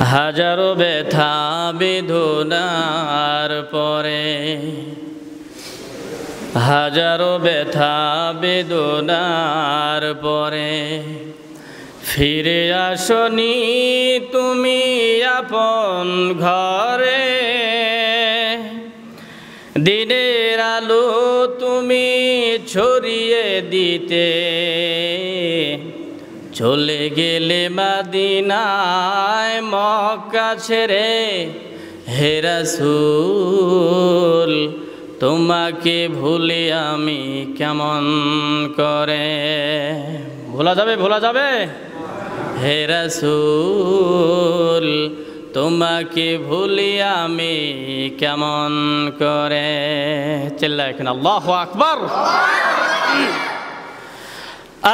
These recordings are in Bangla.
হাজারো ব্যথা বেদনার পরে, হাজারো ব্যথা বেদনার পরে ফিরে আসনি তুমি আপন ঘরে। দিনের আলো তুমি ছড়িয়ে দিতে চলে গেলে মদিনায় মক্কা ছেড়ে। হে রাসূল তোমাকে ভুলে আমি কেমন করে। ভোলা যাবে, ভোলা যাবে? হে রাসূল তোমাকে ভুলি আমি কেমন করে। চিল্লায় এখন আল্লাহু আকবার।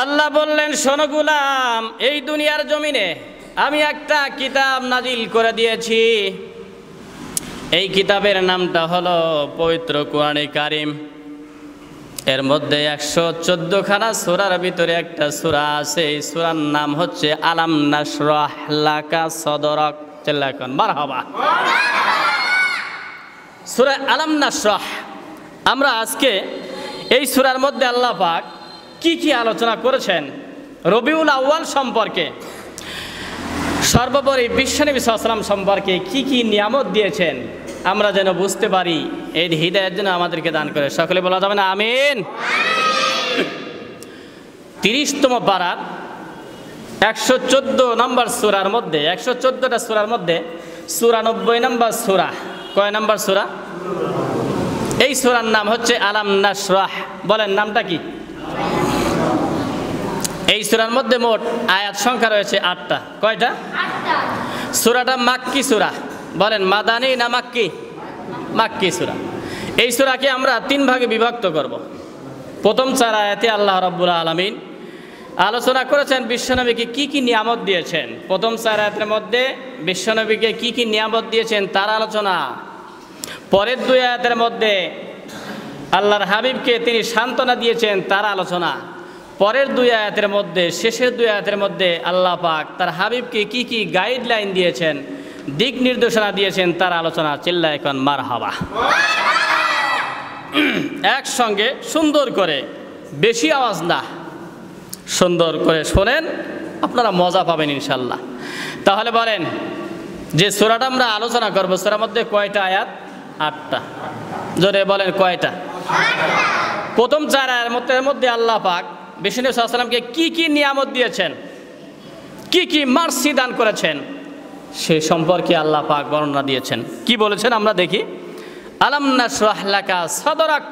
আল্লাহ বললেন, শোনো গোলাম, এই দুনিয়ার জমিনে আমি একটা কিতাব নাজিল করে দিয়েছি। এই কিতাবের নামটা হলো পবিত্র কোরআনে কারিম। এর মধ্যে 114 খানা সূরার ভিতরে একটা সূরা আছে। এই সূরার নাম হচ্ছে আলাম নাশরাহ লাকা সদরক। চিল্লায় এখন মারহাবা। সূরা আলাম নাশরাহ। আমরা আজকে এই সূরার মধ্যে আল্লাহ পাক কি কি আলোচনা করেছেন রবিউল আউয়াল সম্পর্কে, সর্বোপরি বিশ্বনবী সাল্লাল্লাহু আলাইহি ওয়াসাল্লাম সম্পর্কে কি কি নিয়ামত দিয়েছেন, আমরা যেন বুঝতে পারি। এই হিদায়াত যেন আমাদেরকে দান করে। সকলে বলা যাবে না আমিন? 30তম পারার 114 নম্বর সূরার মধ্যে, 114টা সূরার মধ্যে 94 নম্বর সূরা। কয় নম্বর সূরা? এই সূরার নাম হচ্ছে আলাম নাশরাহ। বলেন নামটা কি? এই সূরার মধ্যে মোট আয়াত সংখ্যা রয়েছে 8টা। কয়টা? 8টা। সূরাটা মাক্কি সূরা। বলেন মাদানী না মাক্কি? মাক্কি সূরা। এই সূরাকে আমরা 3 ভাগে বিভক্ত করব। প্রথম 4 আয়াতে আল্লাহ রাব্বুল আলামিন আলোচনা করেছেন বিশ্বনবীকে কি কি নিয়ামত দিয়েছেন। প্রথম 4 আয়াতের মধ্যে বিশ্বনবীকে কি কি নিয়ামত দিয়েছেন তার আলোচনা। পরের 2 আয়াতের মধ্যে আল্লাহর হাবিবকে তিনি সান্ত্বনা দিয়েছেন তার আলোচনা। পরের 2 আয়াতের মধ্যে, শেষের 2 আয়াতের মধ্যে আল্লাহ পাক তার হাবিবকে কি কি গাইডলাইন দিয়েছেন, দিক নির্দেশনা দিয়েছেন তার আলোচনা। চিল্লায় এখন মারহাবা। একসঙ্গে সুন্দর করে, বেশি আওয়াজ না, সুন্দর করে শোনেন, আপনারা মজা পাবেন ইনশাল্লাহ। তাহলে বলেন যে সূরাটা আমরা আলোচনা করব, সূরার মধ্যে কয়টা আয়াত? 8টা। জোরে বলেন কয়টা? 8টা। প্রথম 4 আয়াতের মধ্যে আল্লাহ পাক বিশ্বনবী সাল্লাল্লাহু আলাইহি ওয়াসাল্লামকে কি কি নিয়ামত দিয়েছেন, কি কি মার্সি দান করেছেন, সে সম্পর্কে আল্লাহ পাক বর্ণনা দিয়েছেন। কি বলেছেন আমরা দেখি। আলাম নাশরাহ লাকা সদরাক।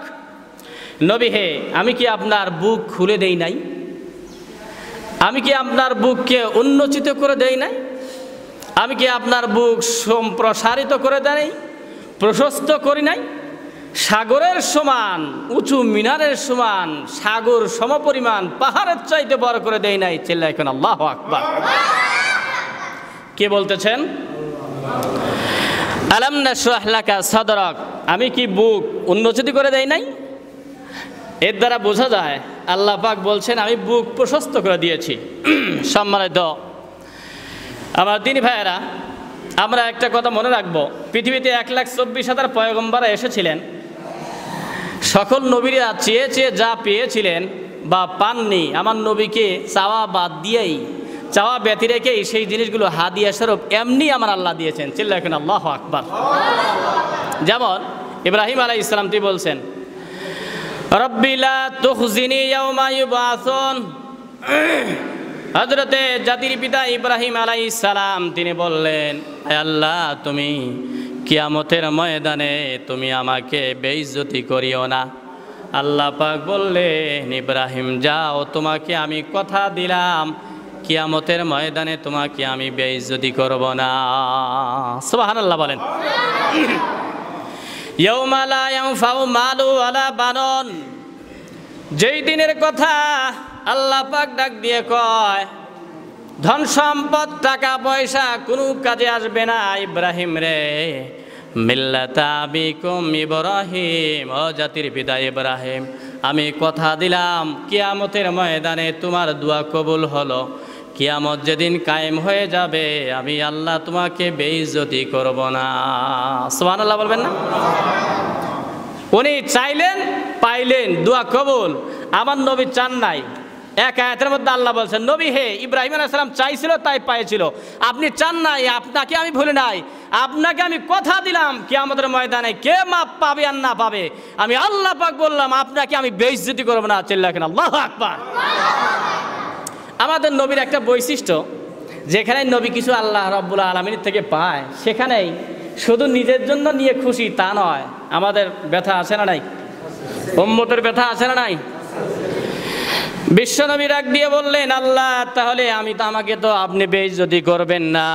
নবী হে, আমি কি আপনার বুক খুলে দেই নাই? আমি কি আপনার বুককে উন্মোচিত করে দেই নাই? আমি কি আপনার বুক সম্প্রসারিত করে দেই নাই, প্রশস্ত করি নাই? সাগরের সমান, উঁচু মিনারের সমান, সাগর সমপরিমাণ, পাহাড়ের চাইতে বড় করে দেই নাই। চিল্লায় এখন আল্লাহু আকবার। কে বলতেছেন? আলাম নাশরাহ লাকা সদরক। আমি কি বুক উন্মোচিত করে দেই নাই? এর দ্বারা বোঝা যায় আল্লাহ পাক বলছেন আমি বুক প্রশস্ত করে দিয়েছি। সম্মানিত আমার দিনী ভাইয়েরা, আমরা একটা কথা মনে রাখবো, পৃথিবীতে 1,24,000 পয়গম্বর এসেছিলেন। সকল নবীরা চেয়ে চেয়ে যা পেয়েছিলেন বা পাননি, আমার নবীকে চাওয়া বাদ দিয়েই, চাওয়া ব্যতি রেখেই সেই জিনিসগুলো হাদিয়া স্বরূপ এমনি আমার আল্লাহ দিয়েছেন। চিল্লায় এখন আল্লাহু আকবার। যেমন ইব্রাহিম আলাইহিস সালাম তিনি বলছেন, রব্বি লা তুখজিনি ইয়াওমা ইউবাসুন। হযরতে জাতির পিতা ইব্রাহিম আলাইহিস সালাম তিনি বললেন, হে আল্লাহ, তুমি কিয়ামতের ময়দানে তুমি আমাকে বেইজ্জতি করিও না। আল্লাহ পাক বললেন, ইব্রাহিম যাও, তোমাকে আমি কথা দিলাম কিয়ামতের ময়দানে তোমাকে আমি বেইজ্জতি করব না। সুবহানাল্লাহ বলেন। ইয়াউমা লা ইয়ানফাউ মালু ওয়ালা বানুন। যেই দিনের কথা আল্লাহ পাক ডাক দিয়ে কয় ধন সম্পদ টাকা পয়সা কোনো কাজে আসবে না। ইব্রাহিম রে, মিল্লাতা আবিকুম ইব্রাহিম, ও জাতির পিতা ইব্রাহিম, আমি কথা দিলাম কিয়ামতের ময়দানে তোমার দোয়া কবুল হলো। কিয়ামত যেদিন কায়েম হয়ে যাবে আমি আল্লাহ তোমাকে বেইজ্জতি করব না। সুবহানাল্লাহ বলবেন না? উনি চাইলেন, পাইলেন, দোয়া কবুল। আমার নবী চান নাই। এক আয়াতের মধ্যে আল্লাহ বলছেন, নবী হে, ইব্রাহিম আলাইহিস সালাম চাইছিল তাই পাইছিল, আপনি চান নাই, আপনাকে আমি ভুলি নাই। আপনাকে আমি কথা দিলাম কিয়ামতের ময়দানে কে মাপ পাবে আর না পাবে আমি আল্লাহ পাক বললাম আপনাকে আমি বেইজ্জতি করব না। চিল্লাকেন আল্লাহু আকবার। আমাদের নবীর একটা বৈশিষ্ট্য, যেখানে নবী কিছু আল্লাহ রাব্বুল আলামিন থেকে পায় সেখানেই শুধু নিজের জন্য নিয়ে খুশি তা নয়, আমাদের ব্যথা আছে না নাই? উম্মতের ব্যথা আছে না নাই? বিশ্বনবী ডাক দিয়ে বললেন, আল্লাহ তাহলে আমাকে তো আপনি বেইজ্জতি করবেন না।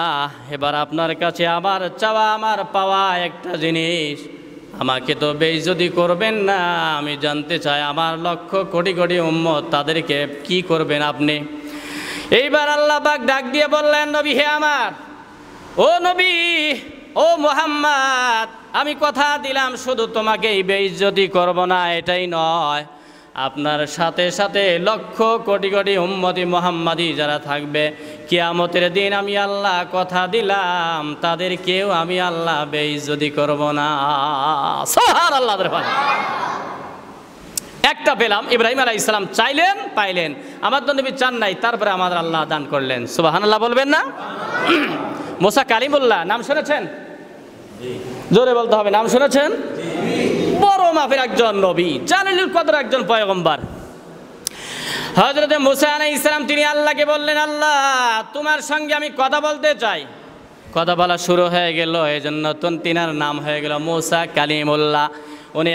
এবার আপনার কাছে আমার চাওয়া, আমার পাওয়া একটা জিনিস, আমাকে তো বেইজ্জতি করবেন না। আমি জানতে চাই আমার লক্ষ কোটি কোটি উম্মত তাদেরকে কি করবেন আপনি? এইবার আল্লাহ পাক ডাক দিয়ে বললেন, নবী হে আমার, ও নবী, ও মুহাম্মদ, আমি কথা দিলাম শুধু তোমাকেই বেইজ্জতি করব না, এটাই নয়, আপনার সাথে সাথে লক্ষ কোটি কোটি উম্মতি মুহাম্মাদি যারা থাকবে কিয়ামতের দিন আমি আল্লাহ কথা দিলাম তাদেরকেও আমি আল্লাহ বেইজ্জতি করব না। সুবহানাল্লাহ। একটা পেলাম, ইব্রাহিম আলাইহিস সালাম চাইলেন, পাইলেন। আমার তো নবী চান নাই, তারপরে আমাদের আল্লাহ দান করলেন। সুবহানাল্লাহ বলবেন না? মুসা কালিমুল্লাহ নাম শুনেছেন? জোরে বলতে হবে, নাম শুনেছেন? বড় মাপের একজন নবী, জালিলুল কদর একজন পয়গম্বর। হযরত মুসা আলাইহিস সালাম তিনি আল্লাহকে বললেন, আল্লাহ তোমার সঙ্গে আমি কথা বলতে চাই। কথা বলা শুরু হয়ে গেল, এজন্য তিনার নাম হয়ে গেল মুসা কালিমুল্লাহ। উনি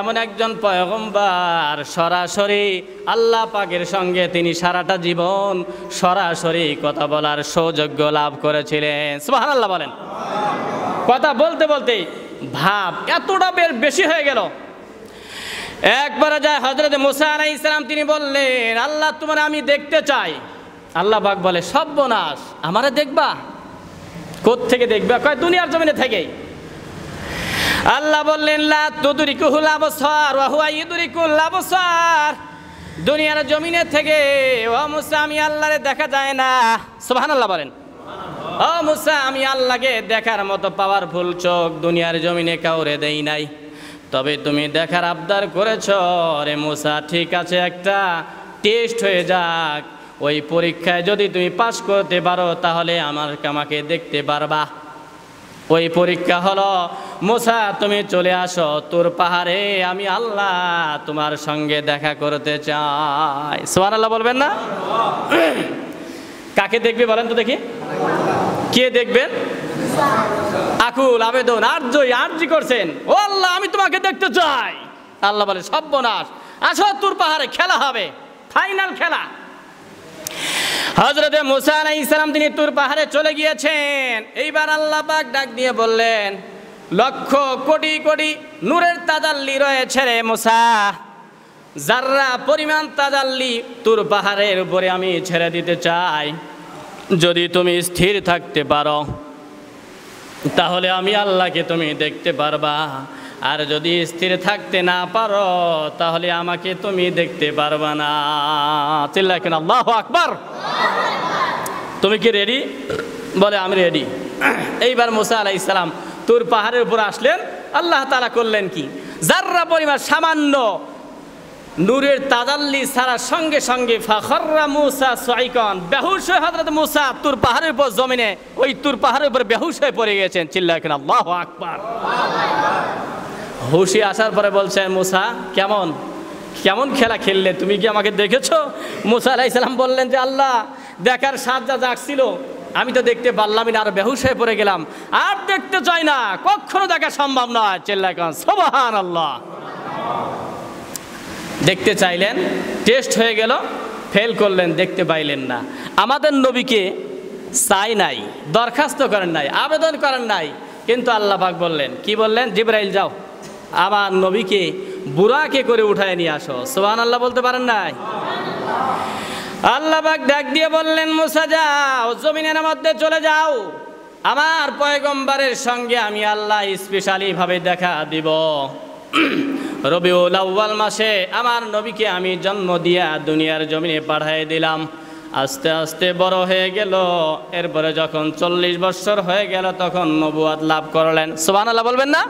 এমন একজন পয়গম্বর, সরাসরি আল্লাহ পাকের সঙ্গে তিনি সারাটা জীবন সরাসরি কথা বলার সৌভাগ্য লাভ করেছিলেন। সুবহানাল্লাহ বলেন। কথা বলতে বলতে ভাব এতটা বেশি হয়ে গেল, একবারে যায় হযরত মুসা আলাইহিস সালাম তিনি বললেন, আল্লাহ তোমার আমি দেখতে চাই। আল্লাহ পাক বলে, সর্বনাশ, আমারে দেখবা? কোত্থেকে দেখবা? কয় দুনিয়ার জমিনে থেকেই। আল্লাহ বললেন, লা তুদরিকুহুল আবসার ওয়া হুয়া ইউদরিকুল আবসার, দুনিয়ার জমিনে থেকে ও মুসা আমি আল্লাহরে দেখা যায় না। সুবহানাল্লাহ বলেন। ও মুসা আমি আল্লাহকে দেখার মতো পাওয়ারফুল চোখ দুনিয়ার জমিনে কাউরে দেই নাই, তবে তুমি দেখার আবদার করেছ। রে মুসা ঠিক আছে, একটা টেস্ট হয়ে যাক, ওই পরীক্ষায় যদি তুমি পাস করতে পারো তাহলে আমাকে দেখতে পারবা। ওই পরীক্ষা হলো, মুসা তুমি চলে আসো তোর পাহাড়ে, আমি আল্লাহ তোমার সঙ্গে দেখা করতে চাই। সুবহানাল্লাহ বলবেন না? কাকে দেখবে বলেন তো দেখি, কে দেখবেন? আকুল আবেদন আরজি করছেন, ও আল্লাহ আমি তোমাকে দেখতে চাই। আল্লাহ বলে, সর্বনাশ, আসো তোর পাহাড়ে খেলা হবে, ফাইনাল খেলা। হযরত মুসা আলাইহিস সালাম তিনি তুর পাহাড়ে চলে গিয়েছেন। এইবার আল্লাহ পাক ডাক দিয়ে বললেন, লক্ষ কোটি কোটি নূরের তাজাল্লি রয়েছে রে মুসা, যাররা পরিমাণ তাজাল্লি তুর পাহাড়ের উপরে আমি ছেড়ে দিতে চাই। যদি তুমি স্থির থাকতে পারো তাহলে আমি আল্লাহকে তুমি দেখতে পারবা, আর যদি স্থির থাকতে না পারো তাহলে আমাকে তুমি দেখতে পারবা না। চিল্লাকেন আল্লাহু আকবার। তুমি কি রেডি? বলে আমি রেডি। এইবার মুসা আলাইহিস সালাম তুর পাহাড়ের উপর আসলেন। আল্লাহ তাআলা করলেন কি, যাররা পরিমাণ সামান্য নূরের তাজাল্লি ছাড়ার সঙ্গে সঙ্গে ফাখররা মুসা সাইকান, বেহুশ হয়ে হযরত মুসা তুর পাহাড়ের উপর জমিনে, ওই তুর পাহাড়ের উপর বেহুশ হয়ে পড়ে গেছেন। চিল্লাকেন আল্লাহু আকবার। হুশে আসার পরে বলছেন, মুসা কেমন খেলা খেললে, তুমি কি আমাকে দেখেছো? মুসা আলাইহিস সালাম বললেন যে আল্লাহ দেখার স্বাদ যা জাগছিল আমি তো দেখতে পারলামই না, আর বেহুশ হয়ে পড়ে গেলাম, আর দেখতে চাই না, কখনো দেখা সম্ভব নয়। চিল্লাকেন সুবহানাল্লাহ। দেখতে চাইলেন, টেস্ট হয়ে গেল, ফেল করলেন, দেখতে পাইলেন না। আমাদের নবীকে চাই নাই, দরখাস্ত করেন নাই, আবেদন করেন নাই, কিন্তু আল্লাহ পাক বললেন, কি বললেন? জিবরাইল যাও আমার নবীকে বুরাকে করে উঠায় নিয়ে আসো। সুবহানাল্লাহ বলতে পারেন নাই? আল্লাহ পাক ডাক দিয়ে বললেন, মুসা যাও, জমিনের মধ্যে চলে যাও, আমার পয়গম্বরের সঙ্গে আমি আল্লাহ স্পেশালি ভাবে দেখা দিব। রবিউল আউয়াল মাসে আমার নবীকে আমি জন্ম দিয়া দুনিয়ার জমিনে পাঠিয়ে দিলাম। আস্তে আস্তে বড় হয়ে গেল। এরপরে যখন 40 বছর হয়ে গেল তখন নবুয়ত লাভ করলেন। সুবহানাল্লাহ বলবেন না?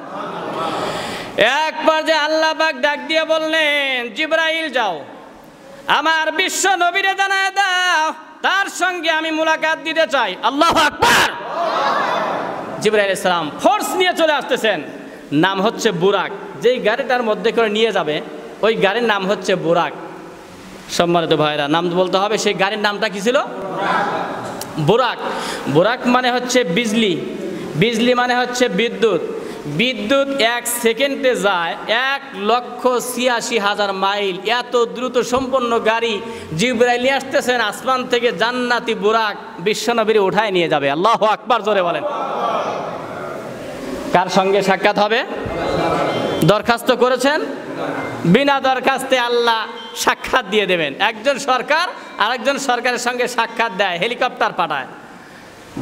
এক পর্যায়ে আল্লাহ পাক ডাক দিয়ে বললেন, জিবরাইল যাও আমার বিশ্ব নবীরে জানায় দাও তার সঙ্গে আমি মুলাকাত দিতে চাই। আল্লাহু আকবার। জিবরাইল আলাইহিস সালাম ফোর্স নিয়ে চলে আসতেছেন, নাম হচ্ছে বুরাক। যেই গাড়িটার মধ্যে করে নিয়ে যাবে ওই গাড়ির নাম হচ্ছে বুরাক। সম্মানিত ভাইরা, নাম বলতে হবে, সেই গাড়ির নামটা কি ছিল? বুরাক। বুরাক মানে হচ্ছে বিজলি, বিজলি মানে হচ্ছে বিদ্যুৎ। বিদ্যুৎ 1 সেকেন্ডে যায় 1,86,000 মাইল। এত দ্রুত সম্পন্ন গাড়ি জিবরাইল নিয়ে আসতেছেন আসমান থেকে, জান্নাতি বুরাক বিশ্বনবীর উঠায় নিয়ে যাবে। আল্লাহু আকবার, জোরে বলেন। কার সঙ্গে সাক্ষাৎ হবে? দরখাস্ত করেছেন? বিনা দরখাস্তে আল্লাহ সাক্ষাৎ দিয়ে দেবেন। একজন সরকার আরেকজন সরকারের সঙ্গে সাক্ষাৎ দেয়, হেলিকপ্টার পাঠায়,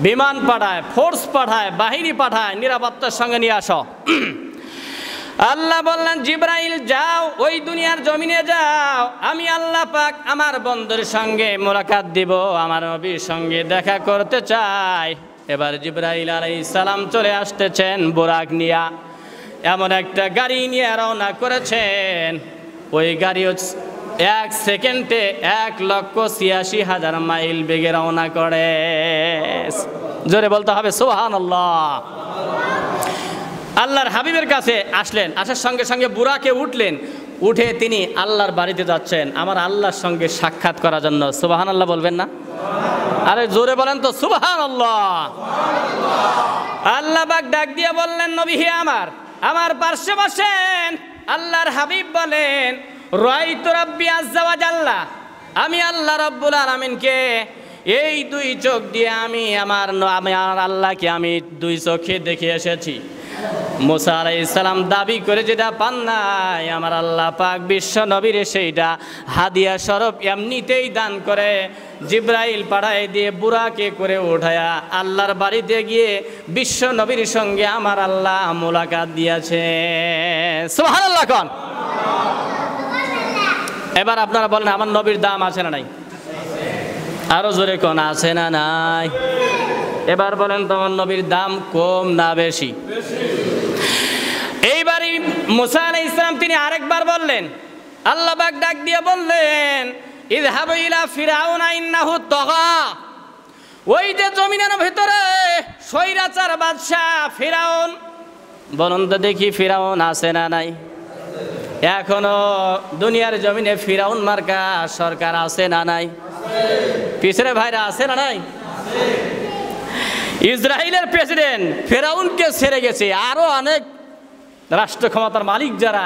বিমান পাঠায়, ফোর্স পাঠায়, বাহিনী পাঠায়, নিরাপত্তার সঙ্গে নিয়ে আসো। আল্লাহ বললেন, জিবরাইল যাও ওই দুনিয়ার জমিনে যাও, আমি আল্লাহ পাক আমার বন্ধুর সঙ্গে মুলাকাত দিব, আমার নবীর সঙ্গে দেখা করতে চাই। এবার জিবরাইল আলাইহিস সালাম চলে আসতেছেন বুরাক নিয়া। এমন একটা গাড়ি নিয়ে রওনা করেছেন, ওই গাড়ি 1 সেকেন্ডে 1,86,000 মাইল বেগে রওনা করে। জোরে বলতে হবে সুবহানাল্লাহ। আল্লাহর হাবিবের কাছে আসলেন, আসার সঙ্গে সঙ্গে বুরাকে উঠলেন, উঠে তিনি আল্লাহর বাড়িতে যাচ্ছেন আমার আল্লাহর সঙ্গে সাক্ষাৎ করার জন্য। সুবহানাল্লাহ বলবেন না? আরে জোরে বলেন তো সুবহানাল্লাহ। আল্লাহ পাক ডাক দিয়ে বললেন, নবী হে আমার পার্শ্বে বসেন। আল্লাহর হাবিব বলেন, রাইতু রাব্বি আযজা ওয়া জাল্লা, আমি আল্লাহ রাব্বুল আলামিনকে এই 2 চোখ দিয়ে আমি আমার আল্লাহকে আমি 2 চোখে দেখে এসেছি। মুসা আলাইহিস সালাম দাবি করে যেটা পান নাই, আমার আল্লাহ পাক বিশ্ব নবীর সেইটা হাদিয়া স্বরূপ এমনিতেই দান করে জিবরাইল পাঠায় দিয়ে বুরাকে করে উঠায়া আল্লাহর বাড়িতে গিয়ে বিশ্ব নবীর সঙ্গে আমার আল্লাহ মুলাকাত দিয়েছে। সুবহানাল্লাহ কোন। এবার আপনারা বলেন, আমার নবীর দাম আছে না নাই? আরো জোরে কোন, আছে না নাই? এবার বলেন, তোমার নবীর দাম কম না বেশি? এইবারই মুসা আলাইহিস সালাম তিনি আরেকবার বললেন, আল্লাহ পাক ডাক দিয়ে বললেন, ইযহাবু ইলা ফিরাউনা ইন্নাহু তাগা। ওই যে জমিনের ভিতরে স্বৈরাচার বাদশা ফিরাউন, বলুন তো দেখি ফিরাউন আছে না নাই? এখনো দুনিয়ার জমিনে ফিরাউন মার্কা সরকার আছে না নাই? পিছনে ভাইরা আছে না নাই? ইসরায়েলের প্রেসিডেন্ট ফিরাউনকে ছেড়ে গেছে, আরো অনেক রাষ্ট্র ক্ষমতার মালিক যারা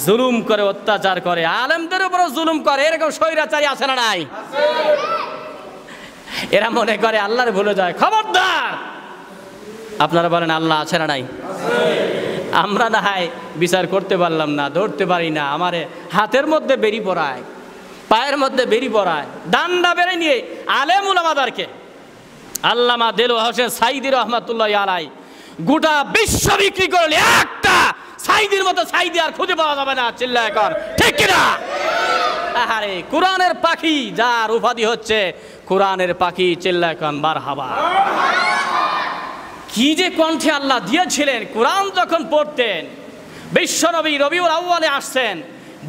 জুলুম করে, অত্যাচার করে, আলেমদের উপরও জুলুম করে, এরকম স্বৈরাচারী আছে না নাই? এরা মনে করে আল্লাহর ভুলে যায়। খবরদার, আপনারা বলেন আল্লাহ আছে না নাই? আমরা না হয় বিচার করতে পারলাম না, ধরতে পারি না, আমারে হাতের মধ্যে বেরি পড়ায়, পায়ের মধ্যে বেরি পড়ায়, ডান্ডা বেড়ে নিয়ে আলেম উলামাদেরকে, আল্লামা দেলোয়ার হোসেন সাইদি রহমাতুল্লাহ আলাই গোটা বিশ্ব বিক্রি করলে একটা সাইদির মতো সাইদি আর খুঁজে পাওয়া যাবে না। চিল্লা এখন ঠিক কিনা? আরে কোরআনের পাখি যার উপাধি হচ্ছে কোরআনের পাখি, চিল্লা এখন মারহাবা। কি যে কণ্ঠে আল্লাহ দিয়েছিলেন, কোরআন যখন পড়তেন, বিশ্বনবী রবিউল আউয়ালে আসছেন,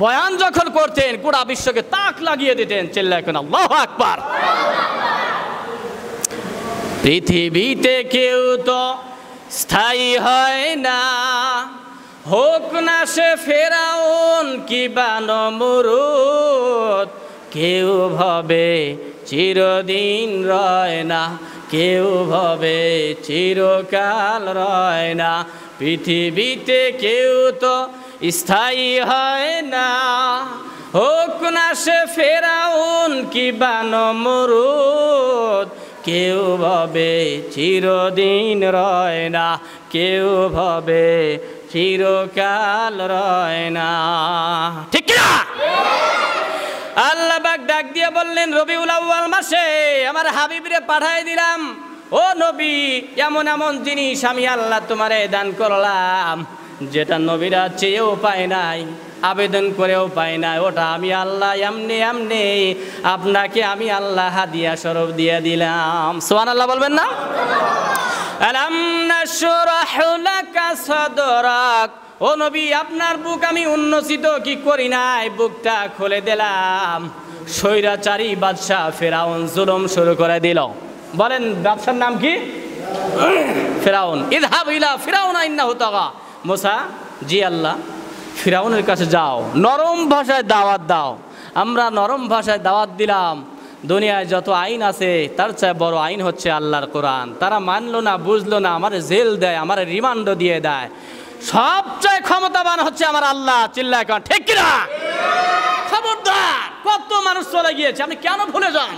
বয়ান যখন করতেন গোটা বিশ্বকে তাক লাগিয়ে দিতেন। চিল্লা এখন আল্লাহু আকবার। পৃথিবীতে কেউ তো স্থায়ী হয় না, হোক না সে ফেরাউন কিবা নমরুদ, কেউ ভবে চিরদিন রয় না, কেউ ভবে চিরকাল রয় না। পৃথিবীতে কেউ তো স্থায়ী হয় না, হোক না সে ফেরাউন কিবা নমরুদ, কেউ ভবে চিরদিন রয় না, কেউ ভবে চিরকাল রয় না। ঠিক কিনা? আল্লাহ পাক ডাক দিয়ে বললেন, রবিউল আউয়াল মাসে আমার হাবিবরে পাঠাই দিলাম। ও নবী, এমন এমন জিনিস আমি আল্লাহ তোমারে দান করলাম যেটা নবীরা চেয়েও পায় নাই। আবেদন করেও পাই না, ওটা আমি আল্লাহ এমনি এমনি আপনাকে আমি আল্লাহ হাদিয়া স্বরূপ দিয়ে দিলাম। সুবহানাল্লাহ বলবেন না? আলাম নাশরাহ লাকা সাদরাক, ও নবী আপনার বুক আমি উন্মোচিত কি করি নাই, বুকটা খুলে দিলাম। স্বৈরাচারী বাদশাহ ফিরাউন জুলুম শুরু করে দিল। বলেন বাদশার নাম কি? ফিরাউন। ইযহাব ইলা ফিরাউনা ইন্নাহু তাগা। মুসা, জি আল্লাহ, ফিরাউনের কাছে যাও, নরম ভাষায় দাওয়াত দাও। আমরা নরম ভাষায় দাওয়াত দিলাম। দুনিয়ায় যত আইন আছে তার চেয়ে বড় আইন হচ্ছে আল্লাহর কোরআন। তারা মানলো না, বুঝলো না, আমার জেল দেয়, আমার রিমান্ডও দিয়ে দেয়। সবচেয়ে ক্ষমতাবান হচ্ছে আমার আল্লাহ। চিল্লায় কন ঠিক কিনা? খবরদার, কত মানুষ চলে গিয়েছে, আপনি কেন ভুলে যান?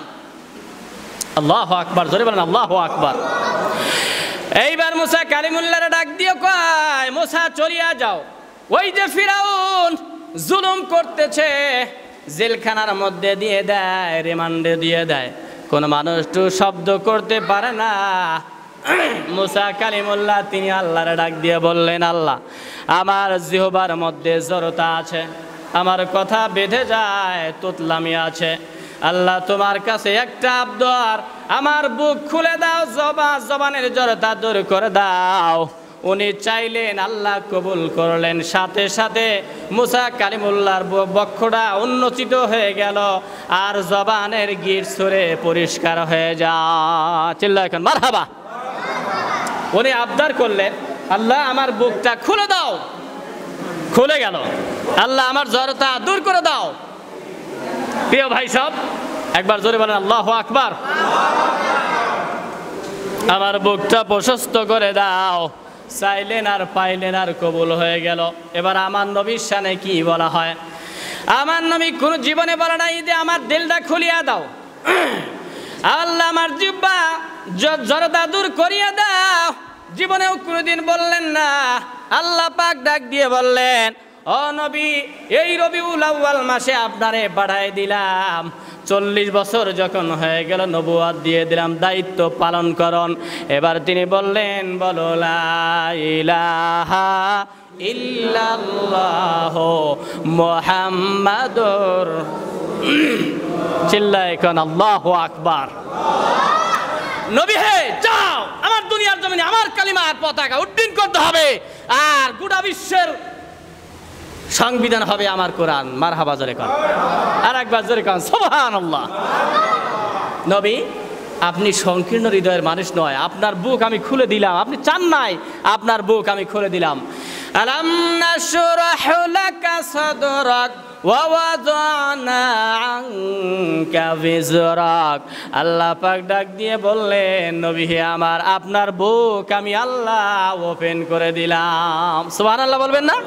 আল্লাহু আকবার, জোরে বলেন আল্লাহু আকবার। এইবার মুসা কালিমুল্লাহরে ডাক দিয়ে কয়, মুসা চলিয়া যাও, ওই যে ফিরাউন জুলুম করতেছে, জেলখানার মধ্যে দিয়ে দেয়, রিমান্ডে দিয়ে দেয়, কোন মানুষ তো শব্দ করতে পারে না। মুসা কালিমুল্লাহ তিনি আল্লাহরে ডাক দিয়ে বললেন, আল্লাহ আমার জিহ্বার মধ্যে জড়তা আছে, আমার কথা বেঁধে যায়, তুতলামি আছে। আল্লাহ তোমার কাছে একটা আবদার, আমার বুক খুলে দাও, জবানের জড়তা দূর করে দাও। উনি চাইলেন, আল্লাহ কবুল করলেন। সাথে সাথে মুসা কালিমুল্লাহর বক্ষটা উন্মোচিত হয়ে গেল, আর জবানের গিট ছুঁড়ে পরিষ্কার হয়ে যায়। চিল্লায় এখন মারহাবা। উনি আবদার করলেন, আল্লাহ আমার বুকটা খুলে দাও, খুলে গেল। আল্লাহ আমার জড়তা দূর করে দাও। প্রিয় ভাই সব, একবার জোরে বলেন আল্লাহু আকবার। আমার বুকটা প্রশস্ত করে দাও। চাইলেন আর পাইলেন, আর কবুল হয়ে গেল। এবার আমার নবীর শানে কি বলা হয়? আমার নবী কোন জীবনে বলে নাই যে আমার দিলটা খুলিয়া দাও, আল্লাহ আমার জিহ্বা জড়তা দূর করিয়া দাও। জীবনেও কোনোদিন বললেন না। আল্লাহ পাক ডাক দিয়ে বললেন, ও নবী, এই রবিউল আউয়াল মাসে আপনারে পাঠায় দিলাম। 40 বছর যখন হয়ে গেল নবুয়ত দিয়ে দিলাম, দায়িত্ব পালন করুন। এবার তিনি বললেন, বলো লা ইলাহা ইল্লাল্লাহ মুহাম্মাদুর, চিল্লায় কোন আল্লাহু আকবার। নবী হে যাও, আমার দুনিয়ার জমিনে আমার কালিমার পতাকা উড্ডীন করতে হবে, আর গোটা বিশ্বের সংবিধান হবে আমার কোরআন। মারহাবা জোরে কর, আর একবার জোরে কর সুবহানাল্লাহ। নবী আপনি সংকীর্ণ হৃদয়ের মানুষ নয়, আপনার বুক আমি খুলে দিলাম। আপনি চান নাই, আপনার বুক আমি খুলে দিলাম। আলাম নাশরাহ লাকা সাদরাক ওয়া ওয়াদানা আনকা বিজরাক। আল্লাহ পাক ডাক দিয়ে বললেন, নবী হে আমার, আপনার বুক আমি আল্লাহ ওপেন করে দিলাম। সুবহানাল্লাহ বলবেন না?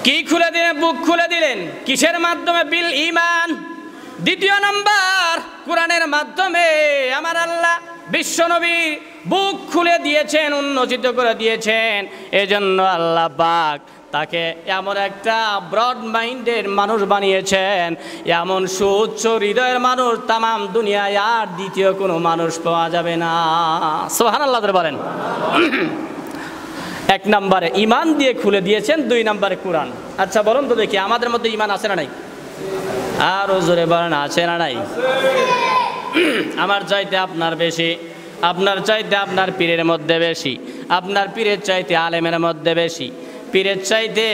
কি খুলে দিলেন? বুক খুলে দিলেন। কিসের মাধ্যমে? বিল ঈমান। দ্বিতীয় নাম্বার, কোরআনের মাধ্যমে আমার আল্লাহ বিশ্বনবী বুক খুলে দিয়েছেন, উন্মোচিত করে দিয়েছেন। এজন্য আল্লাহ পাক তাকে এমন একটা ব্রড মাইন্ডের মানুষ বানিয়েছেন, এমন সুউচ্চ হৃদয়ের মানুষ তামাম দুনিয়ায় আর দ্বিতীয় কোনো মানুষ পাওয়া যাবে না। সুবহানাল্লাহ বলেন। এক নম্বরে ইমান দিয়ে খুলে দিয়েছেন, 2 নম্বরে কোরআন। আচ্ছা বলুন তো দেখি, আমাদের মধ্যে ইমান আছে না নাই? আরো জোরে বলেন, আছে না নাই? আমার চাইতে আপনার বেশি, আপনার চাইতে আপনার পীরের মধ্যে বেশি, আপনার পীরের চাইতে আলেমের মধ্যে বেশি, পীরের চাইতে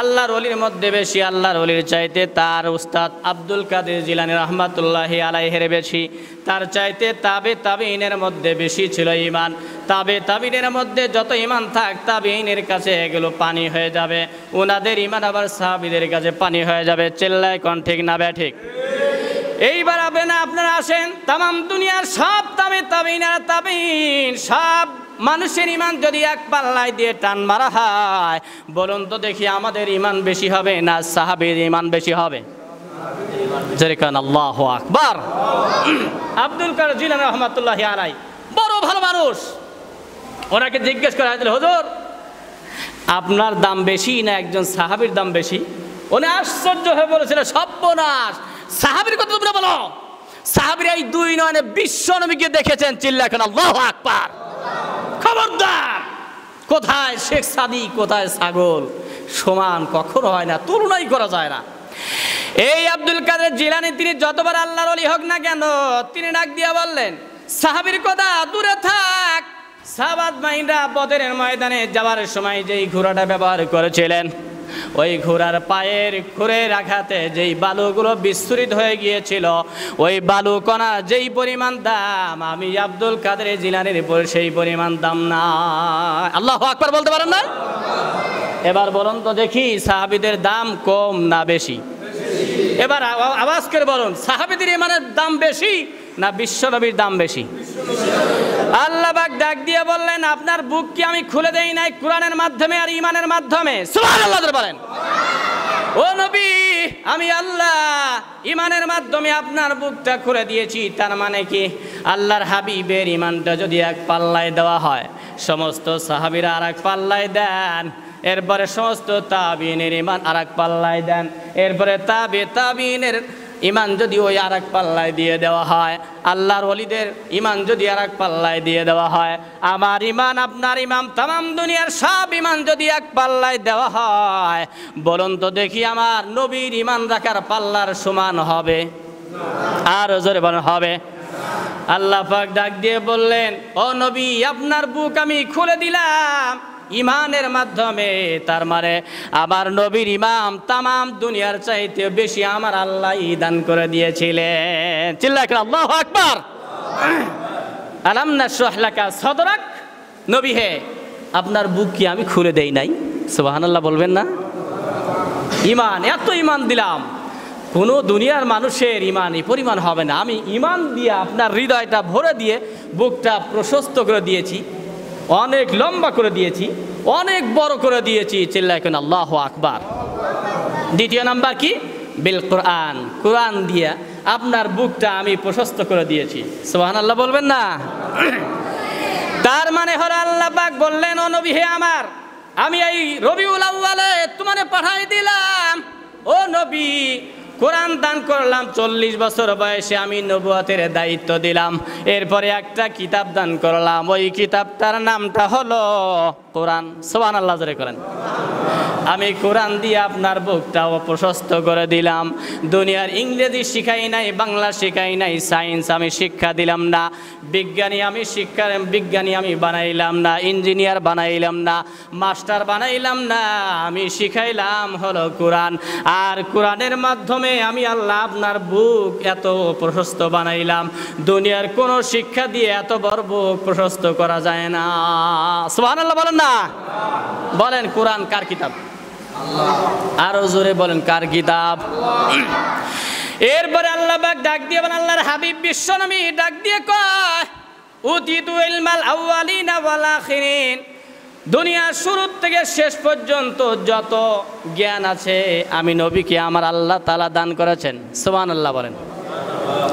আল্লাহর ওলির মধ্যে বেশি, আল্লাহর ওলির চাইতে তার উস্তাদ আব্দুল কাদের জিলানী রহমাতুল্লাহি আলাইহির বেশি, তার চাইতে তাবে তাবিনের মধ্যে বেশি ছিল ইমান। তাবে তাবিনের মধ্যে যত ইমান থাক, তাবিনের কাছে এগুলো পানি হয়ে যাবে, ওনাদের ইমান আবার সাহাবীদের কাছে পানি হয়ে যাবে। চিল্লায় কোন ঠিক না বে ঠিক? এইবার আপনারা আসেন, তামাম দুনিয়ার সব তাবে তাবিন আর তাবিন সব মানুষের ইমান যদি এক পাল্লায় দিয়ে টান মারা হয়, বলুন তো দেখি আমাদের ইমান বেশি হবে না সাহাবীর ইমান বেশি হবে? যেরকম আল্লাহু আকবার। আব্দুল কাদের জিলানী রহমাতুল্লাহি আলাইহি বড় ভালো মানুষ। ওনাকে জিজ্ঞেস করা হয়েছিল, হুজুর আপনার দাম বেশি না একজন সাহাবীর দাম বেশি? উনি আশ্চর্য হয়ে বলেছিল, সর্বনাশ, সাহাবীর কথা তোমরা বলো? সাহাবীরা এই 2 নয়নে বিশ্ব নবীকে দেখেছেন। চিল্লায় এখন আল্লাহু আকবার। খবরদার, কোথায় শেখ সাদি, কোথায় ছাগল? সমান কখনো হয় না, তুলনাই করা যায় না। এই আব্দুল কাদের জিলানী তিনি যতবার আল্লাহর ওলি হোক না কেন, তিনি ডাক দিয়া বললেন, সাহাবীর কথা দূরে থাক, সাহাবাত মাইনরা বদরের ময়দানে যাওয়ার সময় যেই ঘোড়াটা ব্যবহার করেছিলেন, ওই ঘোড়ার পায়ের খুরের আঘাতে যেই বালুগুলো বিস্ফোরিত হয়ে গিয়েছিল, ওই বালু কণা যেই পরিমাণ দাম, আমি আব্দুল কাদের জিলানীর উপর সেই পরিমাণ দাম না। আল্লাহু আকবার বলতে পারেন না? এবার বলুন তো দেখি, সাহাবীদের দাম কম না বেশি? এবার আওয়াজ করে বলুন, সাহাবীদের ইমানের দাম বেশি না বিশ্বনবীর দাম বেশি? আল্লাহ পাক ডাক দিয়ে বললেন, আপনার বুক কি আমি খুলে দেই নাই কোরআনের মাধ্যমে আর ইমানের মাধ্যমে? সুবহানাল্লাহ বলেন। ও নবী, আমি আল্লাহ ইমানের মাধ্যমে আপনার বুকটা খুলে দিয়েছি। তার মানে কি, আল্লাহর হাবিবের ইমানটা যদি এক পাল্লায় দেওয়া হয়, সমস্ত সাহাবীরা আর এক পাল্লায় দেন, এরপরে সমস্ত তাবিনের ইমান আর এক পাল্লায় দেন, এরপরে তাবিনের ইমান যদি ওই আর এক পাল্লায় দিয়ে দেওয়া হয়, আল্লাহর ওলিদের ইমান যদি আর এক পাল্লায় দিয়ে দেওয়া হয়, আমার ইমান, আপনার ইমান, তামাম দুনিয়ার সব ইমান যদি এক পাল্লায় দেওয়া হয়, বলুন তো দেখি আমার নবীর ইমান রাখার পাল্লার সমান হবে? আর জোরে বলেন, হবে? আল্লাহ পাক ডাক দিয়ে বললেন, ও নবী, আপনার বুক আমি খুলে দিলাম ইমানের মাধ্যমে। তার মানে আমার নবীর ইমাম তামাম দুনিয়ার চাইতে বেশি আমার আল্লাহ দান করে দিয়েছিলেন। চিল্লায় করে আল্লাহু আকবার। আলাম নাশরাহ লাকা সাদরাক, নবী হে, আপনার বুক কি আমি খুলে দেই নাই? সুবহানাল্লাহ বলবেন না? ইমান, এত ইমান দিলাম, কোনো দুনিয়ার মানুষের ইমান এই পরিমাণ হবে না। আমি ইমান দিয়ে আপনার হৃদয়টা ভরে দিয়ে বুকটা প্রশস্ত করে দিয়েছি, অনেক লম্বা করে দিয়েছি, অনেক বড় করে দিয়েছি। চিল্লায় কেন আল্লাহু আকবার। দ্বিতীয় নাম্বার কি? বিল কোরআন, কোরআন দিয়া আপনার বুকটা আমি প্রশস্ত করে দিয়েছি। সুবহানাল্লাহ বলবেন না? তার মানে হলো আল্লাহ পাক বললেন, ও নবী হে আমার, আমি এই রবিউল আউয়ালে তোমারে পাঠাই দিলাম। ও নবী, কোরআন দান করলাম, 40 বছর বয়সে আমি নবুয়তের দায়িত্ব দিলাম। এরপরে একটা কিতাব দান করলাম, ওই কিতাবটার নামটা হলো কোরআন। সুবহানাল্লাহ জোরে করেন। আমি কোরআন দিয়ে আপনার বুকটাও প্রশস্ত করে দিলাম। দুনিয়ার ইংরেজি শিখাই নাই, বাংলা শিখাই নাই, সায়েন্স আমি শিক্ষা দিলাম না, বিজ্ঞানী আমি বানাইলাম না, ইঞ্জিনিয়ার বানাইলাম না, মাস্টার বানাইলাম না, আমি শিখাইলাম হলো কোরআন। আর কোরআনের মাধ্যমে আমি আল্লাহ আপনার বুক এত প্রশস্ত বানাইলাম, দুনিয়ার কোনো শিক্ষা দিয়ে এত বড় বুক প্রশস্ত করা যায় না। সুবহানাল্লাহ বলেন না? বলেন, কোরআন কার কিতাব? আরো জোরে বলেন, কার কিতাব? এরপরে আল্লাহ পাক ডাক দিয়ে বলেন, আল্লাহর হাবিব বিশ্বনবী ডাক দিয়ে কয়, উতিতু ইলমাল আউয়ালিনা ওয়াল আখিরিন, দুনিয়ার শুরু থেকে শেষ পর্যন্ত যত জ্ঞান আছে আমি নবীকে আমার আল্লাহ তাআলা দান করেছেন। সুবহানাল্লাহ বলেন।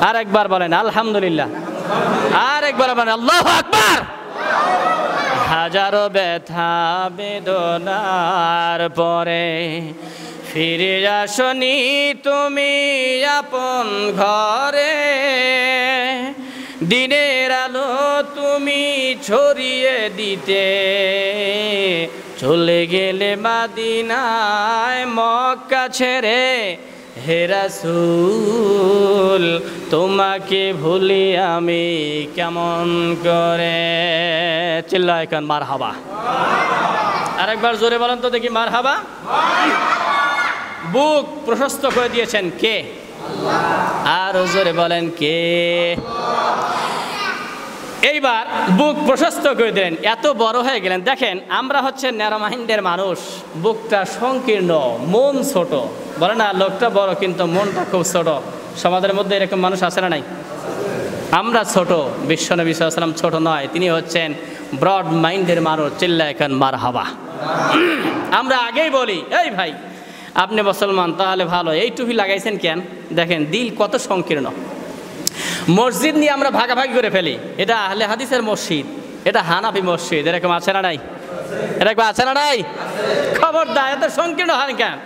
আর একবার বলেন আলহামদুলিল্লাহ। আর একবার বলেন আল্লাহু আকবার। হাজারো ব্যথা বেদনার পরে ফিরে আসনি তুমি আপন ঘরে, দিনের আলো তুমি ছড়িয়ে দিতে চলে গেলে মদিনায় মক্কা ছেড়ে, হে রাসূল তোমাকে ভুলি আমি কেমন করে। চিল্লায় কান মারহাবা। আরেকবার জোরে বলেন তো দেখি, মারহাবা। বুক প্রশস্ত করে দিয়েছেন কে? আর জোরে বলেন, কে? এইবার বুক প্রশস্ত করে দিলেন, এত বড় হয়ে গেলেন। দেখেন, আমরা হচ্ছে ন্যারো মাইন্ডের মানুষ, বুকটা সংকীর্ণ, মন ছোট। বলে না, লোকটা বড় কিন্তু মনটা খুব ছোট। সমাজের মধ্যে এরকম মানুষ আছে না নাই? আমরা ছোট, বিশ্বনবী সাল্লাল্লাহু আলাইহি ওয়াসাল্লাম ছোট নয়, তিনি হচ্ছেন ব্রড মাইন্ডের মানুষ। চিল্লায় এখন মারহাবা। আমরা আগেই বলি, এই ভাই আপনি মুসলমান, তাহলে ভালো, এই টুপি লাগাইছেন কেন? দেখেন দিল কত সংকীর্ণ। মসজিদ নিয়ে আমরা ভাগাভাগি করে ফেলি, এটা আহলে হাদিসের মসজিদ, এটা হানাফি মসজিদ। এরকম আছে না নাই? এরকম আছে না নাই? খবরদার, এত সংকীর্ণ হয় কেন?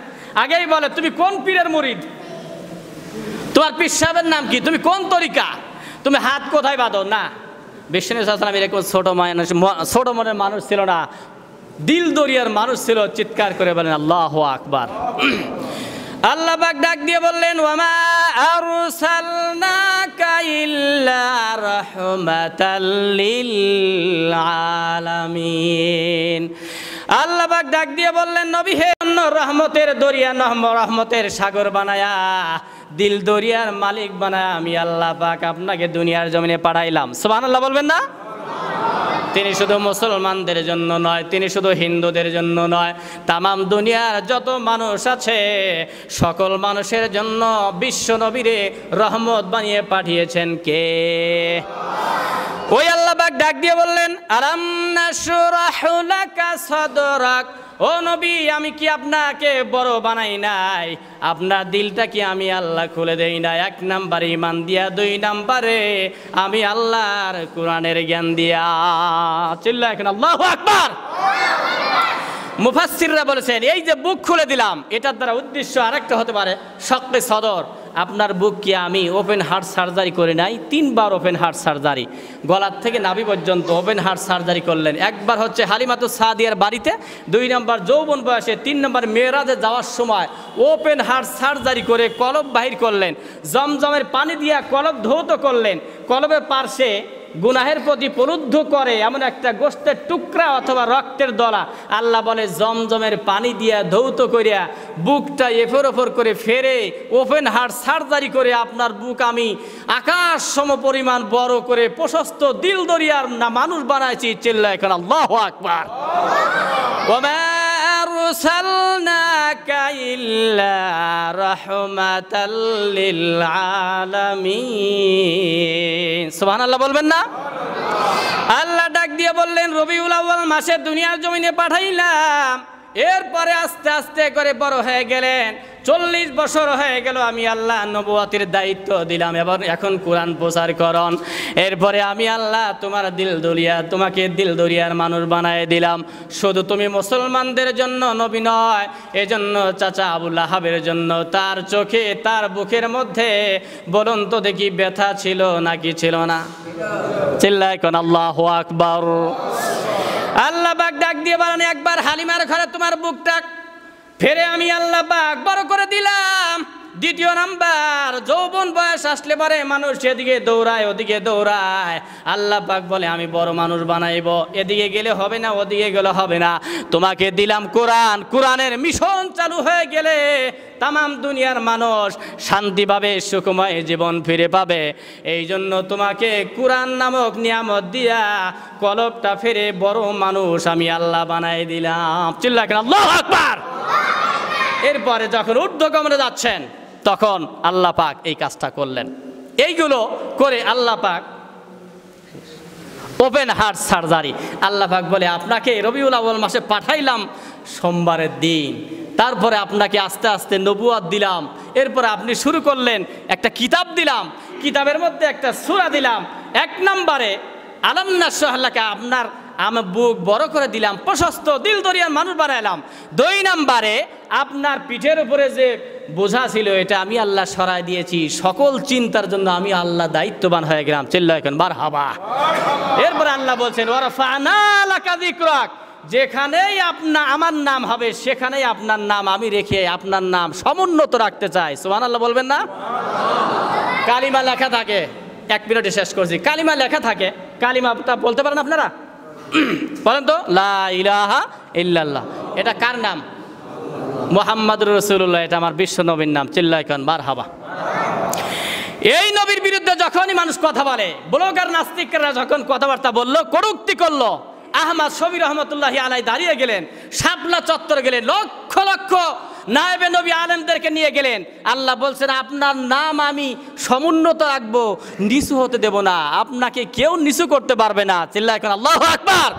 আগেই বলে, তুমি কোন পীরের মুরিদ, তোমার পীর সাহেবের নাম কি, তুমি কোন তরিকা, তুমি হাত কোথায় বাঁধো? না, বিশ্বনবী সাল্লাল্লাহু আলাইহি ওয়াসাল্লাম এরকম ছোট মনের মানুষ ছিল না। দিল দরিয়ার মানুষ ছিল। চিৎকার করে বলেন আল্লাহু আকবার। আল্লাহ পাক ডাক দিয়ে বললেন ওয়ামা আরসালনাকা ইল্লা রাহমাতাল লিল আলামিন। আল্লাহ পাক ডাক দিয়ে বললেন নবী হে, রহমতের দরিয়া রহমতের সাগর বানায়া দিল দরিয়ার মালিক বানায়া আমি আল্লাহ পাক আপনাকে দুনিয়ার জমিনে পাঠাইলাম। সুবহানাল্লাহ বলবেন না? তিনি শুধু মুসলমানদের জন্য নয়, তিনি শুধু হিন্দুদের জন্য নয়, তামাম দুনিয়ার যত মানুষ আছে সকল মানুষের জন্য বিশ্ব নবীরে রহমত বানিয়ে পাঠিয়েছেন কে? ওই আল্লাহ পাক ডাক দিয়ে বললেন আলাম নাশরাহু লাকা সাদরাক। ও নবী, আমি কি আপনাকে বড় বানাই নাই? আপনার দিলটা কি আমি আল্লাহ খুলে দেই না? 1 নম্বরে ঈমান দিয়া, 2 নম্বরে আমি আল্লাহর কোরআনের জ্ঞান দিয়া। চিল্লায় এখন আল্লাহু আকবার। মুফাসসিররা বলেছেন এই যে বুক খুলে দিলাম, এটার দ্বারা উদ্দেশ্য আরেকটা হতে পারে শক্তে সদর। আপনার বুক কি আমি ওপেন হার্ট সার্জারি করে নাই? 3 বার ওপেন হার্ট সার্জারি, গলার থেকে নাভি পর্যন্ত ওপেন হার্ট সার্জারি করলেন। একবার হচ্ছে হালিমাতুস সাদিয়ার বাড়িতে, 2 নম্বর যৌবন বয়সে, 3 নম্বর মেরাজে যাওয়ার সময় ওপেন হার্ট সার্জারি করে কলব বাহির করলেন। জমজমের পানি দিয়া কলব ধৌত করলেন। কলবের পার্শ্বে গুনাহের প্রতি প্রলুব্ধ করে এমন একটা গোশতের টুকরা অথবা রক্তের দলা আল্লাহ বলে জমজমের পানি দিয়া ধৌত করিয়া বুকটা এফর ওফর করে ফেরে ওপেন হার্ট সার্জারি করে আপনার বুক আমি আকাশ সম পরিমাণ বড় করে প্রশস্ত দিল দরিয়ার না মানুষ বানাইছি। চিল্লায় এখন আল্লাহু আকবার। ওমা আরসালনাকা ইল্লা রাহমাতাল লিল আলামিন। সুবহানাল্লাহ বলবেন না? আল্লাহ ডাক দিয়ে বললেন রবিউল আউয়াল মাসে দুনিয়ার জমিনে পাঠাইলাম। এরপরে আস্তে আস্তে করে বড় হয়ে গেলেন, 40 বছর হয়ে গেল, আমি আল্লাহ নবুয়তের দায়িত্ব দিলাম, এখন কোরআন প্রচার করন। এরপরে আমি আল্লাহ তোমাকে দিল দরিয়ার মানুষ বানায় দিলাম। শুধু তুমি মুসলমানদের জন্য নবী নয়, এজন্য চাচা আবু লাহাবের জন্য তার চোখে তার বুকের মধ্যে বলুন তো দেখি ব্যথা ছিল নাকি ছিল না? চিল্লায় কোন আল্লাহু আকবার। আল্লাহ পাক ডাক দিয়ে বলেন একবার হালিমার ঘরে তোমার বুকটা ফেরে আমি আল্লাহ পাক বড় করে দিলাম। 2 নাম্বার যৌবন বয়স আসলে পরে মানুষ এদিকে দৌড়ায় ওদিকে দৌড়ায়, আল্লাহ পাক বলে আমি বড় মানুষ বানাইব, এদিকে গেলে হবে না ওদিকে গেলে হবে না, তোমাকে দিলাম কোরআন। কোরআনের মিশন চালু হয়ে গেলে তামাম দুনিয়ার মানুষ শান্তি পাবে, সুখময় জীবন ফিরে পাবে। এই জন্য তোমাকে কোরআন নামক নিয়ামত দিয়া কলবটা ফেরে বড় মানুষ আমি আল্লাহ বানাই দিলাম। চিল্লায় আল্লাহু আকবার। এরপরে যখন ঊর্ধ্বগমনে যাচ্ছেন তখন আল্লাহ পাক এই কাজটা করলেন। এইগুলো করে আল্লাহ পাক ওপেন হার্ট সার্জারি, আল্লাহ পাক বলে আপনাকে রবিউল আউয়াল মাসে পাঠাইলাম সোমবারের দিন, তারপরে আপনাকে আস্তে আস্তে নবুয়ত দিলাম, এরপরে আপনি শুরু করলেন, একটা কিতাব দিলাম, কিতাবের মধ্যে একটা সূরা দিলাম। 1 নম্বরে আলাম নাশরাহ লাকা, আপনার আমি বুক বড় করে দিলাম, প্রশস্ত দিল দরিয়ার মানুষ বানাইলাম। 2 নম্বরে আপনার পিঠের উপরে যে বোঝা ছিল এটা আমি আল্লাহ সরাই দিয়েছি, সকল চিন্তার জন্য আমি আল্লাহ দায়িত্ববান হয়ে গেলাম। চিল্লায় এখন মারহাবা। এরপরে আল্লাহ বলছেন ওয়ারাফা'না লাকা যিকরাক, যেখানেই আমার নাম হবে সেখানেই আপনার নাম আমি রেখে আপনার নাম সমুন্নত রাখতে চাই। সুবহানাল্লাহ বলবেন না? কালিমা লেখা থাকে, 1 মিনিটে শেষ করছি। কালিমা লেখা থাকে, কালিমাটা বলতে পারেন আপনারা? বলেন তো, লা ইলাহা ইল্লাল্লাহ। এটা কার নাম? মুহাম্মাদুর রাসূলুল্লাহ। এটা আমার বিশ্ব নবীর নাম। চিল্লায় খান মারহাবা। এই নবীর বিরুদ্ধে যখনই মানুষ কথা বলে, ব্লগার নাস্তিকরা যখন কথাবার্তা বললো, কটূক্তি করলো, আহমদ শফী রহমতুল্লাহি আলাইহি দাঁড়িয়ে গেলেন, শাপলা চত্বর গেলেন, লক্ষ লক্ষ নায়েবে নবী আলেমদেরকে নিয়ে গেলেন। আল্লাহ বলছেন আপনার নাম আমি সমুন্নত রাখবো, নিচু হতে দেব না, আপনাকে কেউ নিচু করতে পারবে না। চিল্লায় এখন আল্লাহু আকবার।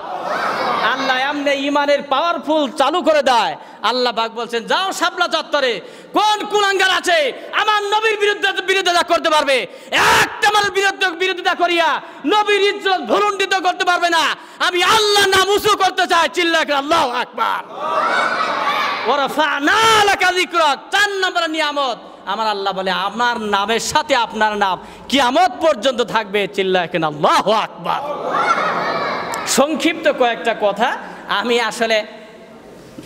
আল্লাহ এমনি ইমানের পাওয়ারফুল চালু করে দেয়। আল্লাহ পাক বলছেন যাও শাপলা চত্বরে কোন কুলাঙ্গার আছে আমার নবীর বিরুদ্ধে করতে পারবে, একটা মানুষ বিরোধিতা করিয়া নবীর ইজ্জত ভুলুণ্ঠিত করতে পারবে না। আমি আল্লাহ নাম উঁচু করতে চাই। চিল্লায় এখন আল্লাহু আকবার। ওয়ারাফা'না লাকা যিকরাক, 4 নম্বর নিয়ামত আমার আল্লাহ বলে আমার নামের সাথে আপনার নাম কিয়ামত পর্যন্ত থাকবে। চিল্লায় এখন আল্লাহু আকবার। সংক্ষিপ্ত কয়েকটা কথা আমি আসলে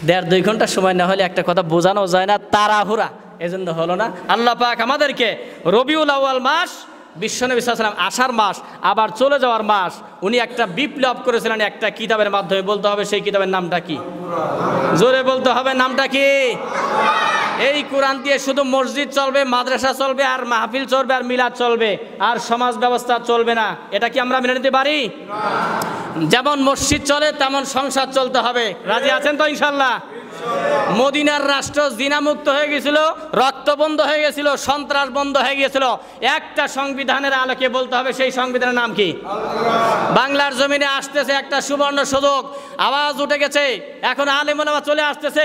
1.5-2 ঘন্টা সময় না হলে একটা কথা বোঝানো যায় না, তাড়াহুড়া, এজন্য হলো না। আল্লাহ পাক আমাদেরকে রবিউল আউয়াল মাস, বিশ্বনবী সাল্লাল্লাহু আলাইহি ওয়াসাল্লাম আসার মাস, আবার চলে যাওয়ার মাস, উনি একটা বিপ্লব করেছিলেন একটা কিতাবের মাধ্যমে। বলতে হবে সেই কিতাবের নামটা কি? জোরে বলতে হবে, নামটা কি? এই কোরআন দিয়ে শুধু মসজিদ চলবে, মাদ্রাসা চলবে, আর মাহফিল চলবে, আর মিলাদ চলবে, আর সমাজ ব্যবস্থা চলবে না। এটা কি আমরা মেনে নিতে পারি? যেমন মসজিদ চলে তেমন সংসার চলতে হবে। রাজি আছেন তো ইনশাল্লাহ? মদিনার রাষ্ট্র জিনামুক্ত হয়ে গেছিল, রক্ত বন্ধ হয়ে গেছিল, সন্ত্রাস বন্ধ হয়ে গিয়েছিল। একটা সংবিধানের আলোকে বলতে হবে সেই সংবিধানের নাম কি? বাংলার জমিনে আসতেছে একটা সুবর্ণ সুযোগ, আওয়াজ উঠে গেছে, এখন আলেম ওলামা চলে আসতেছে।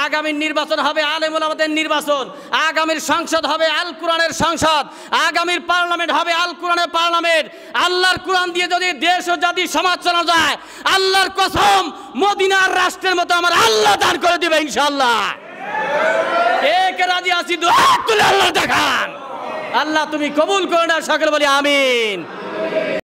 আগামীর নির্বাচন হবে আলেম ওলামাদের নির্বাচন, আগামীর সংসদ হবে আল কোরআনের সংসদ, আগামীর পার্লামেন্ট হবে আল কোরআনের পার্লামেন্ট। আল্লাহর কোরআন দিয়ে যদি দেশ ও জাতি সমাজ চালানো যায়, আল্লাহর কসম মদিনার রাষ্ট্রের মতো আমার আল্লাহ দান করে দিবে ইনশাআল্লাহ। এক রাজি আছি, দোয়া করে আল্লাহ দেখান। আল্লাহ তুমি কবুল করো না, সকলে বলি আমিন।